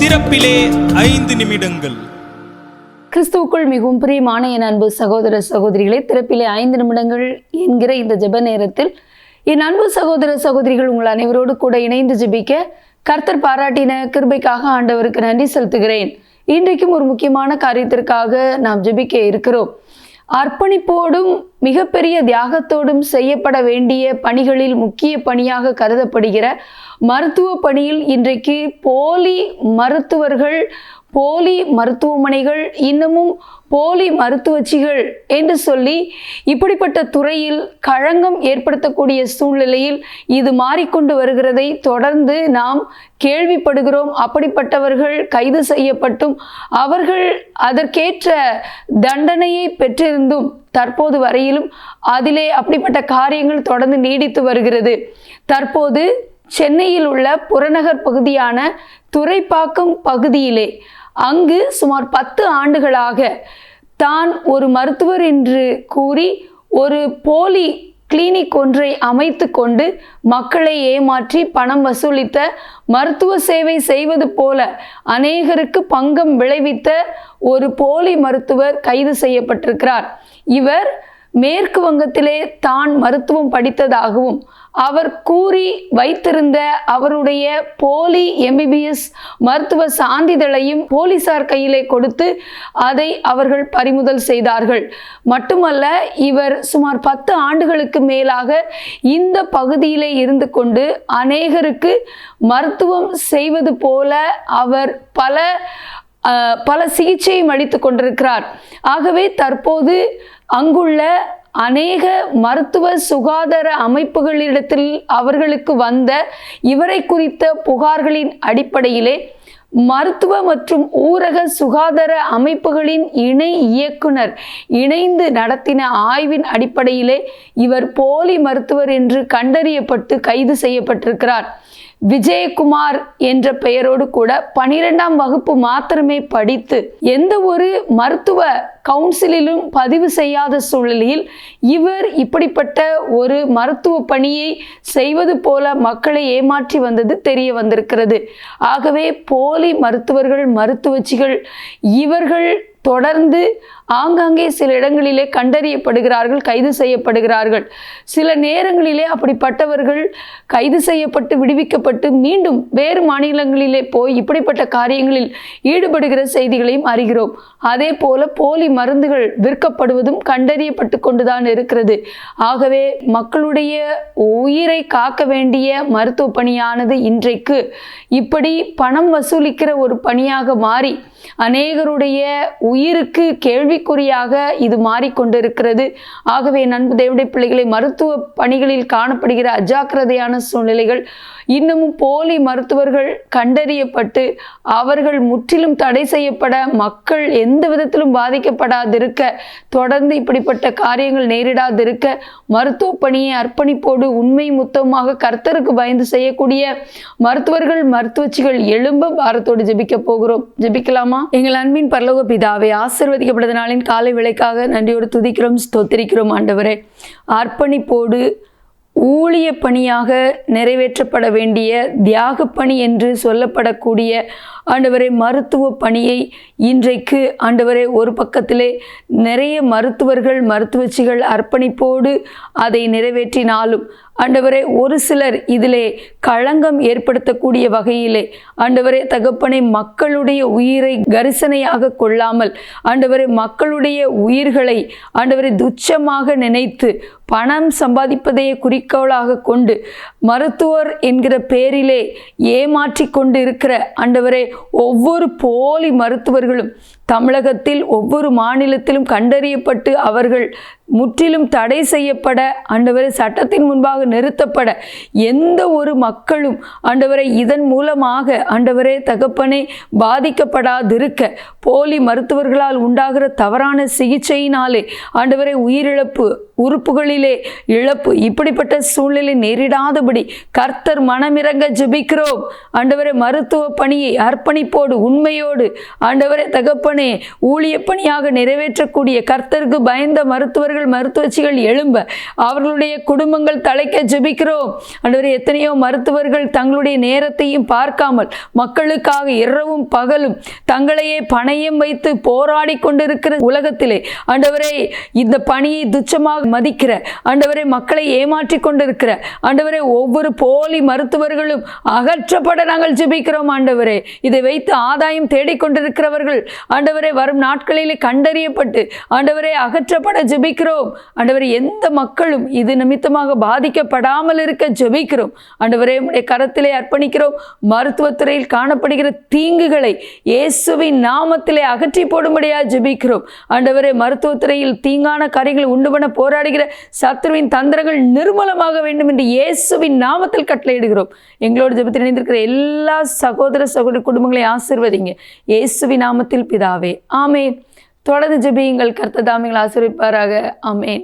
திறப்பிலே 5 நிமிடங்கள். கிறிஸ்துவுக்குள் மிகவும் பிரியமான என் அன்பு சகோதர சகோதரிகளே, திறப்பிலே 5 நிமிடங்கள் என்கிற இந்த ஜெப நேரத்தில் என் அன்பு சகோதர சகோதரிகள் உங்கள் அனைவரோடு கூட இணைந்து ஜெபிக்க கர்த்தர் பாராட்டின கிருபைக்காக ஆண்டவருக்கு நன்றி செலுத்துகிறேன். இன்றைக்கும் ஒரு முக்கியமான காரியத்திற்காக நாம் ஜெபிக்க இருக்கிறோம். அர்ப்பணிப்போடும் மிகப்பெரிய தியாகத்தோடும் செய்யப்பட வேண்டிய பணிகளில் முக்கிய பணியாக கருதப்படுகிற மருத்துவ பணியில் இன்றைக்கு போலி மருத்துவர்கள், போலி மருத்துவமனைகள், இன்னமும் போலி மருத்துவச்சிகள் என்று சொல்லி இப்படிப்பட்ட துறையில் களங்கம் ஏற்படுத்தக்கூடிய சூழ்நிலையில் இது மாறிக்கொண்டு வருகிறதை தொடர்ந்து நாம் கேள்விப்படுகிறோம். அப்படிப்பட்டவர்கள் கைது செய்யப்பட்டும் அவர்கள் அதற்கேற்ற தண்டனையை பெற்றிருந்தும் தற்போது வரையிலும் அதிலே அப்படிப்பட்ட காரியங்கள் தொடர்ந்து நீடித்து வருகிறது. தற்போது சென்னையில் உள்ள புறநகர் பகுதியான துறைப்பாக்கம் பகுதியிலே அங்கு சுமார் 10 ஆண்டுகளாக தான் ஒரு மருத்துவர் என்று கூறி ஒரு போலி கிளினிக் ஒன்றை அமைத்து கொண்டு மக்களை ஏமாற்றி பணம் வசூலித்த, மருத்துவ சேவை செய்வது போல அநேகருக்கு பங்கம் விளைவித்த ஒரு போலி மருத்துவர் கைது செய்யப்பட்டிருக்கிறார். இவர் மேற்கு வங்கத்திலே தான் மருத்துவம் படித்ததாகவும் அவர் கூறி வைத்திருந்த அவருடைய போலி MBBS மருத்துவ சான்றிதழையும் போலீசார் கையிலே கொடுத்து அதை அவர்கள் பறிமுதல் செய்தார்கள். மட்டுமல்ல, இவர் சுமார் 10 ஆண்டுகளுக்கு மேலாக இந்த பகுதியிலே இருந்து கொண்டு அநேகருக்கு மருத்துவம் செய்வது போல அவர் பல சிகிச்சையும் அளித்து கொண்டிருக்கிறார். ஆகவே தற்போது அங்குள்ள அநேக மருத்துவ சுகாதார அமைப்புகளிடத்தில் அவர்களுக்கு வந்த இவரை குறித்த புகார்களின் அடிப்படையிலே மருத்துவ மற்றும் ஊரக சுகாதார அமைப்புகளின் இணை இயக்குனர் இணைந்து நடத்தின ஆய்வின் அடிப்படையிலே இவர் போலி மருத்துவர் என்று கண்டறியப்பட்டு கைது செய்யப்பட்டிருக்கிறார். விஜயகுமார் என்ற பெயரோடு கூட 12ஆம் வகுப்பு மாத்திரமே படித்து எந்த ஒரு மருத்துவ கவுன்சிலிலும் பதிவு செய்யாத சூழ்நிலையில் இவர் இப்படிப்பட்ட ஒரு மருத்துவ பணியை செய்வது போல மக்களை ஏமாற்றி வந்தது தெரிய வந்திருக்கிறது. ஆகவே போலி மருத்துவர்கள், மருத்துவச்சிகள் இவர்கள் தொடர்ந்து ஆங்காங்கே சில இடங்களிலே கண்டறியப்படுகிறார்கள், கைது செய்யப்படுகிறார்கள். சில நேரங்களிலே அப்படிப்பட்டவர்கள் கைது செய்யப்பட்டு விடுவிக்கப்பட்டு மீண்டும் வேறு மாநிலங்களிலே போய் இப்படிப்பட்ட காரியங்களில் ஈடுபடுகிற செய்திகளையும் அறிகிறோம். அதே போல போலி மருந்துகள் விற்கப்படுவதும் கண்டறியப்பட்டு கொண்டுதான் இருக்கிறது. ஆகவே மக்களுடைய உயிரை காக்க வேண்டிய மருத்துவ பணியானது இன்றைக்கு இப்படி பணம் வசூலிக்கிற ஒரு பணியாக மாறி அநேகருடைய உயிருக்கு கேள்விக்குறியாக இது மாறிக்கொண்டிருக்கிறது. ஆகவே நண்பு தேவனுடைய பிள்ளைகளை, மருத்துவ பணிகளில் காணப்படுகிற அஜாக்கிரதையான சூழ்நிலைகள், இன்னமும் போலி மருத்துவர்கள் கண்டறியப்பட்டு அவர்கள் முற்றிலும் தடை செய்யப்பட, மக்கள் எந்த விதத்திலும் பாதிக்கப்படாதிருக்க, தொடர்ந்து இப்படிப்பட்ட காரியங்கள் நேரிடாதிருக்க மருத்துவ பணியை அர்ப்பணிப்போடு உண்மை முத்தமாக கர்த்தருக்கு பயந்து செய்யக்கூடிய மருத்துவர்கள், மருத்துவச்சிகள் எழும்ப பாரத்தோடு ஜெபிக்க போகிறோம். ஜெபிக்கலாமா? எங்கள் அன்பின் பரலோக பிதாவே, ஆசீர்வதிக்கப்பட்ட நாளின் காலை வேளைக்காக நன்றியோடு துதிக்கிறோம், ஸ்தோத்திரிக்கிறோம். ஆண்டவரே, அர்ப்பணிப்போடு ஊழிய பணியாக நிறைவேற்றப்பட வேண்டிய தியாக பணி என்று சொல்லப்படக்கூடிய ஆண்டவரே மருத்துவ பணியை இன்றைக்கு ஆண்டவரே ஒரு பக்கத்திலே நிறைய மருத்துவர்கள், மருத்துவச்சிகள் அர்ப்பணிப்போடு அதை நிறைவேற்றினாலும் ஆண்டவரே ஒரு சிலர் இதிலே களங்கம் ஏற்படுத்தக்கூடிய வகையிலே ஆண்டவரே தகப்பனை மக்களுடைய உயிரை கரிசனையாக கொள்ளாமல் ஆண்டவரே மக்களுடைய உயிர்களை ஆண்டவரை துச்சமாக நினைத்து பணம் சம்பாதிப்பதையே குறிக்கோளாக கொண்டு மருத்துவர் என்கிற பேரிலே ஏமாற்றி கொண்டு இருக்கிற ஆண்டவரே ஒவ்வொரு போலி மருத்துவர்களும் தமிழகத்தில் ஒவ்வொரு மாநிலத்திலும் கண்டறியப்பட்டு அவர்கள் முற்றிலும் தடை செய்யப்பட, ஆண்டவரை சட்டத்தின் முன்பாக நிறுத்தப்பட, எந்த ஒரு மக்களும் ஆண்டவரை இதன் மூலமாக ஆண்டவரே தகப்பனை பாதிக்கப்படாதிருக்க, போலி மருத்துவர்களால் உண்டாகிற தவறான சிகிச்சையினாலே ஆண்டவரை உயிரிழப்பு, உறுப்புகளிலே இழப்பு, இப்படிப்பட்ட சூழ்நிலை நேரிடாதபடி கர்த்தர் மனமிறங்க ஜெபிக்கிறோம். ஆண்டவரை மருத்துவ பணியை அர்ப்பணிப்போடு உண்மையோடு ஆண்டவரை தகப்பனை தகப்பனே, ஊழிய பணியாக நிறைவேற்றக்கூடிய கர்த்தருக்கு பயந்த மருத்துவர்கள் மருத்துவச்சிகள் எழும்ப அவர்களுடைய குடும்பங்கள் தலைக்க ஜெபிக்கிறோம். ஆண்டவரே, எத்தனையோ மருத்துவர்கள் தங்களுடைய நேரத்தையும் பார்க்காமல் மக்களுக்காக இரவும் பகலும் தங்களையே பணயம் வைத்து போராடி கொண்டிருக்கிற உலகத்திலே ஆண்டவரே, இந்த பணியை துச்சமாக மதிக்கிற ஆண்டவரே, மக்களை ஏமாற்றி கொண்டிருக்கிற ஆண்டவரே, ஒவ்வொரு போலி மருத்துவர்களும் அகற்றப்பட நாங்கள் ஜெபிக்கிறோம். ஆண்டவரே, இதை வைத்து ஆதாயம் தேடிக்கொண்டிருக்கிறவர்கள் ஆண்டவரே, வரும் நாட்களிலே கண்டறியப்பட்டு ஆண்டவரே அகற்றப்பட ஜெபிக்கிறோம். ஆண்டவரே, எந்த மக்களும் இது நிமித்தமாக பாதிக்கப்படாமல் இருக்க ஜெபிக்கிறோம். ஆண்டவரே, உம்முடைய கரத்திலே அர்ப்பணிக்கிறோம். மருத்துவத்துறையில் காணப்படுகிற தீங்குகளை இயேசுவின் நாமத்திலே அகற்றி போடும்படியாக ஜெபிக்கிறோம். ஆண்டவரே, மருத்துவத்துறையில் தீங்கான காரியங்களை உண்டு பண்ண போராடுகிற சத்துருவின் தந்திரங்கள் நிர்மூலமாக வேண்டும் என்று இயேசுவின் நாமத்தில் கட்டளையிடுகிறோம். எங்களோடு ஜெபத்தில் இணைந்திருக்கிற எல்லா சகோதர சகோதரி குடும்பங்களை ஆசீர்வதிங்க இயேசுவின் நாமத்தில் பிதாவே, ஆமென். தொடர்ந்து ஜெபியுங்கள். கர்த்தர் தாமே உங்களை ஆசீர்வதிப்பாராக. ஆமென்.